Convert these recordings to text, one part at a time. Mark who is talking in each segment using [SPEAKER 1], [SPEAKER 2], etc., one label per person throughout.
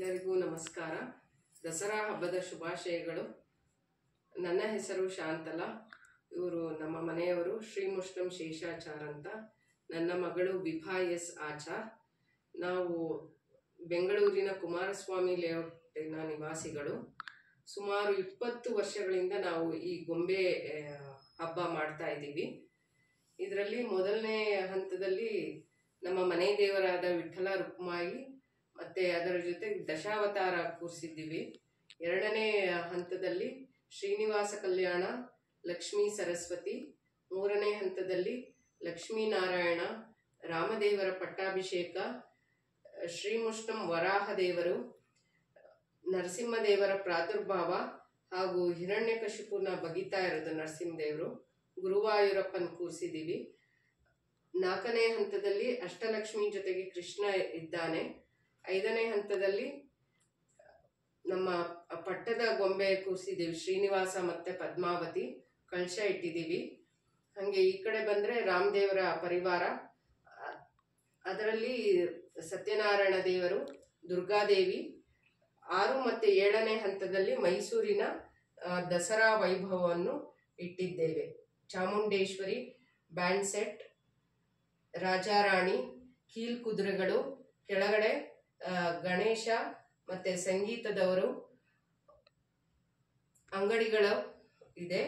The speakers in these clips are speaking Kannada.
[SPEAKER 1] ಎಲ್ಲರಿಗೂ ನಮಸ್ಕಾರ. ದಸರಾ ಹಬ್ಬದ ಶುಭಾಶಯಗಳು. ನನ್ನ ಹೆಸರು ಶಾಂತಲಾ. ಇವರು ನಮ್ಮ ಮನೆಯವರು ಶ್ರೀ ಮುಷ್ಣಂ ಶೇಷಾಚಾರ್ ಅಂತ. ನನ್ನ ಮಗಳು ವಿಭಾ ಎಸ್ ಆಚಾರ್. ನಾವು ಬೆಂಗಳೂರಿನ ಕುಮಾರಸ್ವಾಮಿ ಲೇಔಟಿನ ನಿವಾಸಿಗಳು. ಸುಮಾರು 20 ವರ್ಷಗಳಿಂದ ನಾವು ಈ ಗೊಂಬೆ ಹಬ್ಬ ಮಾಡ್ತಾ ಇದ್ದೀವಿ. ಇದರಲ್ಲಿ ಮೊದಲನೇ ಹಂತದಲ್ಲಿ ನಮ್ಮ ಮನೆ ದೇವರಾದ ವಿಠಲ ರುಕ್ಮಾಯಿ ಮತ್ತೆ ಅದರ ಜೊತೆ ದಶಾವತಾರ ಕೂರಿಸಿದ್ದೀವಿ. ಎರಡನೇ ಹಂತದಲ್ಲಿ ಶ್ರೀನಿವಾಸ ಕಲ್ಯಾಣ, ಲಕ್ಷ್ಮೀ ಸರಸ್ವತಿ. ಮೂರನೇ ಹಂತದಲ್ಲಿ ಲಕ್ಷ್ಮೀನಾರಾಯಣ, ರಾಮದೇವರ ಪಟ್ಟಾಭಿಷೇಕ, ಶ್ರೀಮುಷ್ಣಂ ವರಾಹ ದೇವರು, ನರಸಿಂಹದೇವರ ಪ್ರಾದುರ್ಭಾವ ಹಾಗೂ ಹಿರಣ್ಯಕಶಿಪುನ ಬಗಿತಾ ಇರೋದು ನರಸಿಂಹದೇವರು, ಗುರುವಾಯೂರಪ್ಪನ ಕೂರಿಸಿದ್ದೀವಿ. ನಾಲ್ಕನೇ ಹಂತದಲ್ಲಿ ಅಷ್ಟಲಕ್ಷ್ಮಿ ಜೊತೆಗೆ ಕೃಷ್ಣ ಇದ್ದಾನೆ. ಐದನೇ ಹಂತದಲ್ಲಿ ನಮ್ಮ ಪಟ್ಟದ ಗೊಂಬೆ ಕೂರಿಸಿದ್ದೀವಿ, ಶ್ರೀನಿವಾಸ ಮತ್ತೆ ಪದ್ಮಾವತಿ. ಕಳಶ ಇಟ್ಟಿದ್ದೀವಿ. ಹಾಗೆ ಈ ಕಡೆ ಬಂದರೆ ರಾಮದೇವರ ಪರಿವಾರ, ಅದರಲ್ಲಿ ಸತ್ಯನಾರಾಯಣ ದೇವರು, ದುರ್ಗಾದೇವಿ. 6 ಮತ್ತು 7ನೇ ಹಂತದಲ್ಲಿ ಮೈಸೂರಿನ ದಸರಾ ವೈಭವವನ್ನು ಇಟ್ಟಿದ್ದೇವೆ. ಚಾಮುಂಡೇಶ್ವರಿ, ಬ್ಯಾಂಡ್ ಸೆಟ್, ರಾಜಾರಾಣಿ, ಕೀಲ್ ಕುದುರೆಗಳು, ಕೆಳಗಡೆ ಗಣೇಶ ಮತ್ತೆ ಸಂಗೀತದವರು, ಅಂಗಡಿಗಳು ಇದೆ.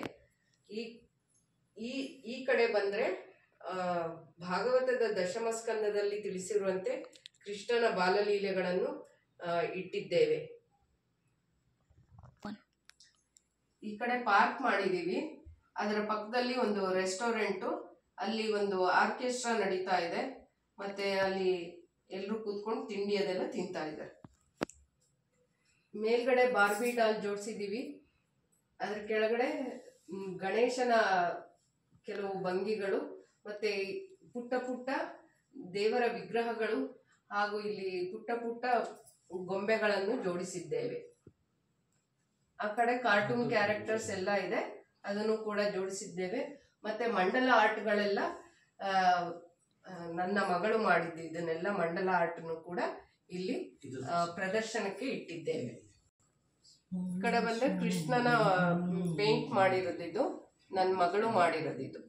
[SPEAKER 1] ಈ ಕಡೆ ಬಂದರೆ ಭಾಗವತದ ದಶಮ ಸ್ಕಂದದಲ್ಲಿ ತಿಳಿಸಿರುವಂತೆ ಕೃಷ್ಣನ ಬಾಲಲೀಲೆಗಳನ್ನು ಇಟ್ಟಿದ್ದೇವೆ. ಈ ಕಡೆ ಪಾರ್ಕ್ ಮಾಡಿದ್ದೀವಿ. ಅದರ ಪಕ್ಕದಲ್ಲಿ ಒಂದು ರೆಸ್ಟೋರೆಂಟು, ಅಲ್ಲಿ ಒಂದು ಆರ್ಕೆಸ್ಟ್ರಾ ನಡೀತಾ ಇದೆ. ಮತ್ತೆ ಅಲ್ಲಿ ಎಲ್ಲರೂ ಕೂತ್ಕೊಂಡು ತಿಂಡಿ ಅದೆಲ್ಲ ತಿಂತಾ ಇದ್ದಾರೆ. ಮೇಲ್ಗಡೆ ಬಾರ್ಬಿ ಡಾಲ್ ಜೋಡಿಸಿದ್ದೀವಿ. ಅದ್ರ ಕೆಳಗಡೆ ಗಣೇಶನ ಕೆಲವು ಭಂಗಿಗಳು ಮತ್ತೆ ಪುಟ್ಟ ಪುಟ್ಟ ದೇವರ ವಿಗ್ರಹಗಳು ಹಾಗೂ ಇಲ್ಲಿ ಪುಟ್ಟ ಪುಟ್ಟ ಗೊಂಬೆಗಳನ್ನು ಜೋಡಿಸಿದ್ದೇವೆ. ಆ ಕಡೆ ಕಾರ್ಟೂನ್ ಕ್ಯಾರೆಕ್ಟರ್ಸ್ ಎಲ್ಲ ಇದೆ, ಅದನ್ನು ಕೂಡ ಜೋಡಿಸಿದ್ದೇವೆ. ಮತ್ತೆ ಮಂಡಲ ಆರ್ಟ್ಗಳೆಲ್ಲ ನನ್ನ ಮಗಳು ಮಾಡಿದ್ದು. ಇದನ್ನೆಲ್ಲ ಮಂಡಲ ಆರ್ಟ್ನು ಕೂಡ ಇಲ್ಲಿ ಪ್ರದರ್ಶನಕ್ಕೆ ಇಟ್ಟಿದ್ದೇವೆ. ಈ ಕಡೆ ಬಂದ್ರೆ ಕೃಷ್ಣನ ಪೇಂಟ್ ಮಾಡಿರೋದಿದು, ನನ್ನ ಮಗಳು ಮಾಡಿರೋದಿದು.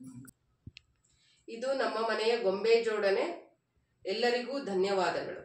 [SPEAKER 1] ಇದು ನಮ್ಮ ಮನೆಯ ಗೊಂಬೆ ಜೋಡಣೆ. ಎಲ್ಲರಿಗೂ ಧನ್ಯವಾದಗಳು.